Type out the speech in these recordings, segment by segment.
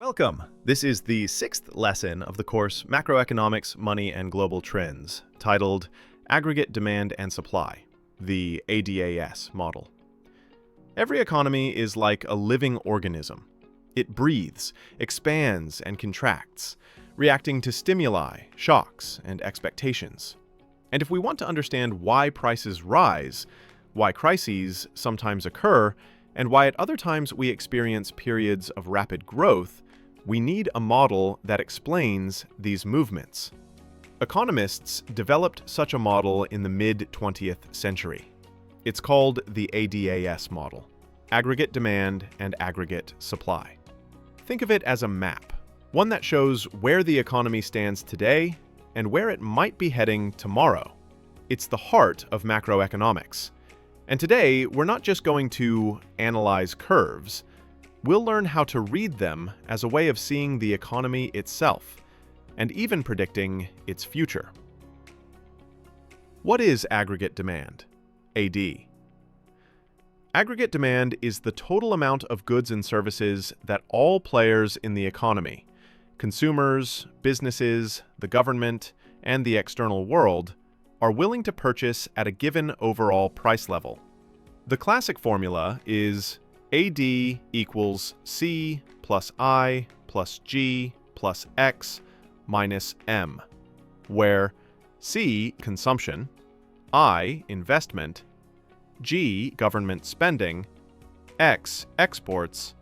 Welcome! This is the 6th lesson of the course Macroeconomics, Money and Global Trends, titled Aggregate Demand and Supply, the ADAS model. Every economy is like a living organism. It breathes, expands, and contracts, reacting to stimuli, shocks, and expectations. And if we want to understand why prices rise, why crises sometimes occur, and why at other times we experience periods of rapid growth, we need a model that explains these movements. Economists developed such a model in the mid-20th century. It's called the ADAS model, Aggregate Demand and Aggregate Supply. Think of it as a map, one that shows where the economy stands today and where it might be heading tomorrow. It's the heart of macroeconomics. And today, we're not just going to analyze curves. We'll learn how to read them as a way of seeing the economy itself, and even predicting its future. What is aggregate demand, AD? Aggregate demand is the total amount of goods and services that all players in the economy, consumers, businesses, the government, and the external world, are willing to purchase at a given overall price level. The classic formula is AD equals C plus I plus G plus X minus M, where C, consumption, I, investment, G, government spending, X, exports,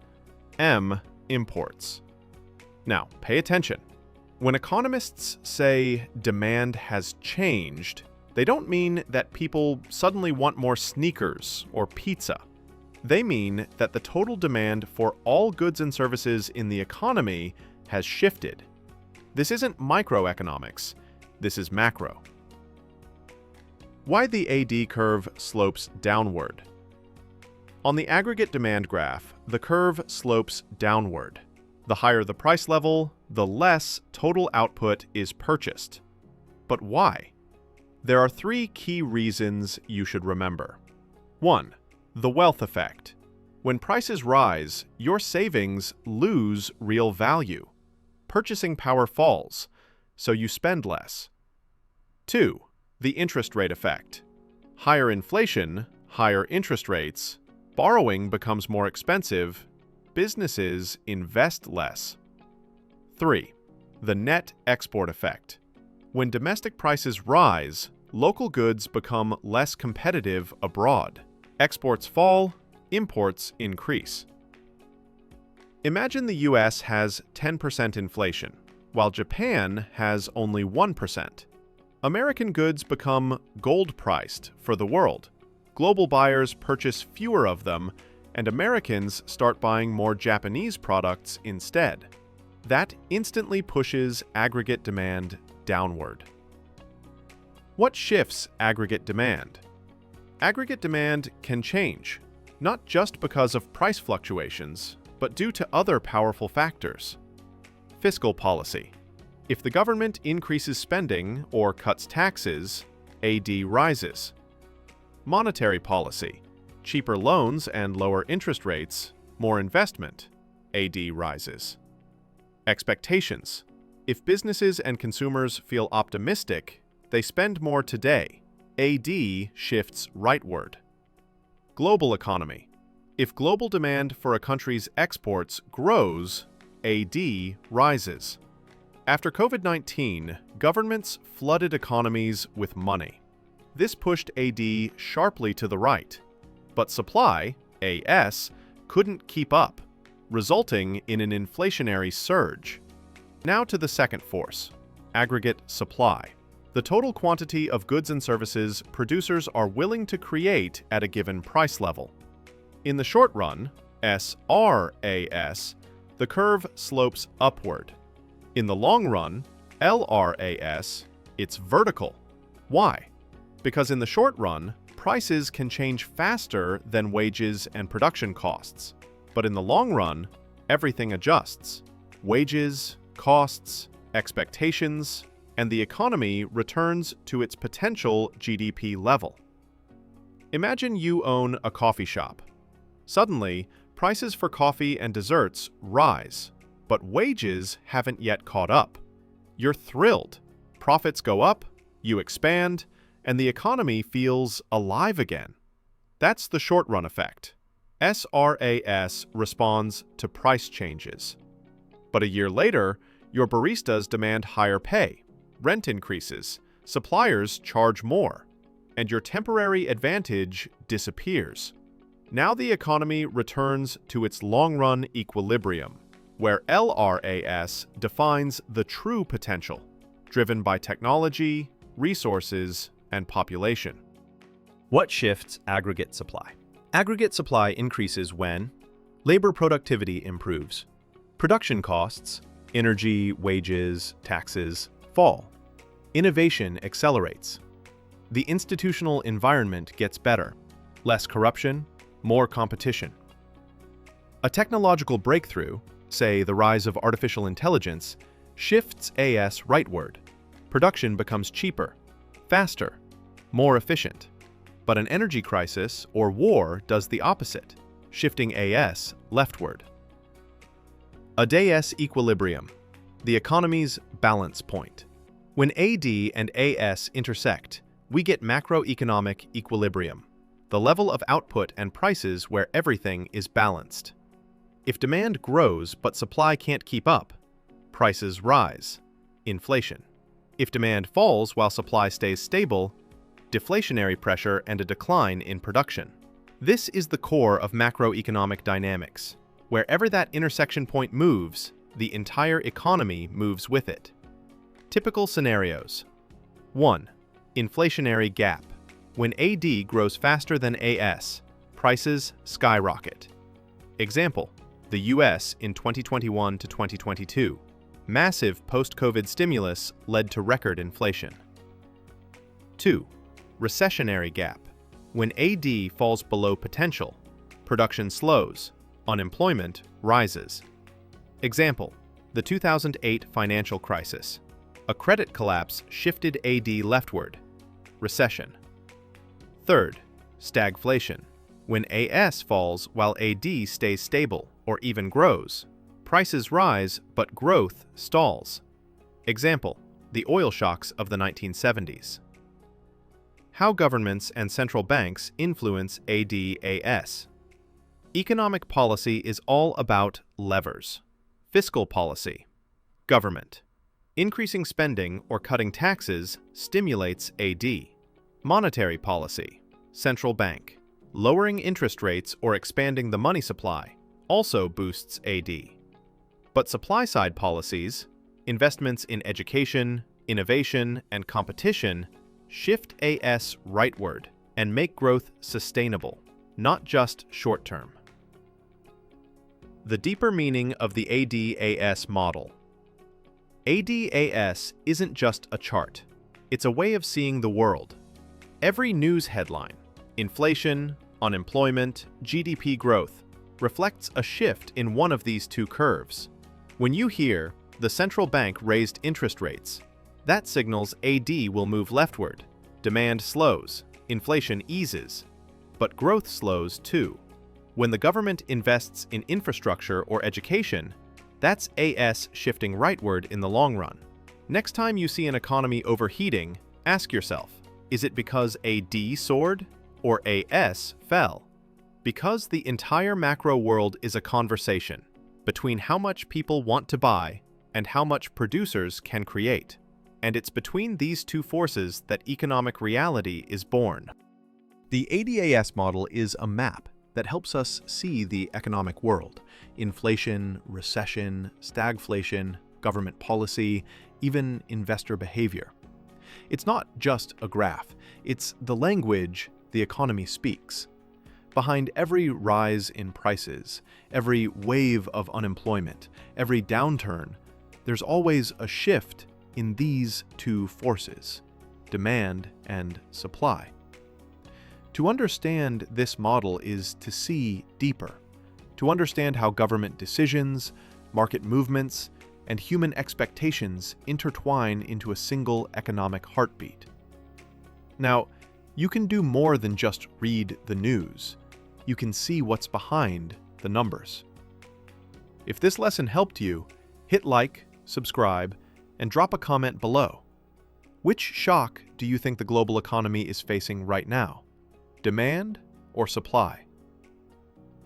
M, imports. Now, pay attention. When economists say demand has changed, they don't mean that people suddenly want more sneakers or pizza. They mean that the total demand for all goods and services in the economy has shifted. This isn't microeconomics, this is macro. Why the AD curve slopes downward? On the aggregate demand graph, the curve slopes downward. The higher the price level, the less total output is purchased. But why? There are three key reasons you should remember. 1. The wealth effect. When prices rise, your savings lose real value. Purchasing power falls, so you spend less. 2. The interest rate effect. Higher inflation, higher interest rates, borrowing becomes more expensive, businesses invest less. 3. The net export effect. When domestic prices rise, local goods become less competitive abroad. Exports fall, imports increase. Imagine the US has 10% inflation, while Japan has only 1%. American goods become gold-priced for the world. Global buyers purchase fewer of them, and Americans start buying more Japanese products instead. That instantly pushes aggregate demand downward. What shifts aggregate demand? Aggregate demand can change, not just because of price fluctuations, but due to other powerful factors. Fiscal policy. If the government increases spending or cuts taxes, AD rises. Monetary policy. Cheaper loans and lower interest rates, more investment, AD rises. Expectations. If businesses and consumers feel optimistic, they spend more today. AD shifts rightward. Global economy. If global demand for a country's exports grows, AD rises. After COVID-19, governments flooded economies with money. This pushed AD sharply to the right, but supply, AS, couldn't keep up, resulting in an inflationary surge. Now to the second force, aggregate supply. The total quantity of goods and services producers are willing to create at a given price level. In the short run, SRAS, the curve slopes upward. In the long run, LRAS, it's vertical. Why? Because in the short run, prices can change faster than wages and production costs. But in the long run, everything adjusts. Wages, costs, expectations, and the economy returns to its potential GDP level. Imagine you own a coffee shop. Suddenly, prices for coffee and desserts rise. but wages haven't yet caught up. You're thrilled. Profits go up, you expand, and the economy feels alive again. That's the short-run effect. SRAS responds to price changes. But a year later, your baristas demand higher pay, rent increases, suppliers charge more, and your temporary advantage disappears. Now the economy returns to its long-run equilibrium, where LRAS defines the true potential, driven by technology, resources, and population. What shifts aggregate supply? Aggregate supply increases when labor productivity improves, production costs, energy, wages, taxes, fall, innovation accelerates, the institutional environment gets better, less corruption, more competition. A technological breakthrough, say the rise of artificial intelligence, shifts AS rightward. Production becomes cheaper, faster, more efficient. But an energy crisis or war does the opposite, shifting AS leftward. ADAS equilibrium, the economy's balance point. When AD and AS intersect, we get macroeconomic equilibrium, the level of output and prices where everything is balanced. If demand grows but supply can't keep up, prices rise, inflation. If demand falls while supply stays stable, deflationary pressure and a decline in production. This is the core of macroeconomic dynamics. Wherever that intersection point moves, the entire economy moves with it. Typical scenarios. 1. Inflationary gap. When AD grows faster than AS, prices skyrocket. Example, the US in 2021 to 2022. Massive post-COVID stimulus led to record inflation. 2. Recessionary gap. When AD falls below potential, production slows, unemployment rises. Example, the 2008 financial crisis. A credit collapse shifted AD leftward. Recession. 3rd, stagflation. When AS falls while AD stays stable or even grows, prices rise but growth stalls. Example, the oil shocks of the 1970s. How governments and central banks influence ADAS. Economic policy is all about levers. Fiscal policy. Government. Increasing spending or cutting taxes stimulates AD. Monetary policy. Central bank. Lowering interest rates or expanding the money supply also boosts AD. But supply-side policies, investments in education, innovation, and competition shift AS rightward and make growth sustainable, not just short-term. The deeper meaning of the ADAS model. ADAS isn't just a chart. It's a way of seeing the world. Every news headline, inflation, unemployment, GDP growth, reflects a shift in one of these two curves. When you hear, the central bank raised interest rates, that signals AD will move leftward. Demand slows, inflation eases, but growth slows too. When the government invests in infrastructure or education, that's AS shifting rightward in the long run. Next time you see an economy overheating, ask yourself, is it because AD soared or AS fell? Because the entire macro world is a conversation between how much people want to buy and how much producers can create. And it's between these two forces that economic reality is born. The ADAS model is a map that helps us see the economic world. Inflation, recession, stagflation, government policy, even investor behavior. It's not just a graph, it's the language the economy speaks. Behind every rise in prices, every wave of unemployment, every downturn, there's always a shift in these two forces, demand and supply. To understand this model is to see deeper, to understand how government decisions, market movements, and human expectations intertwine into a single economic heartbeat. Now, you can do more than just read the news. You can see what's behind the numbers. If this lesson helped you, Hit like, subscribe, and drop a comment below. Which shock do you think the global economy is facing right now? Demand or supply?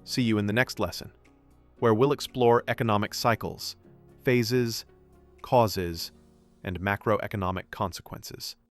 See you in the next lesson, where we'll explore economic cycles, phases, causes, and macroeconomic consequences.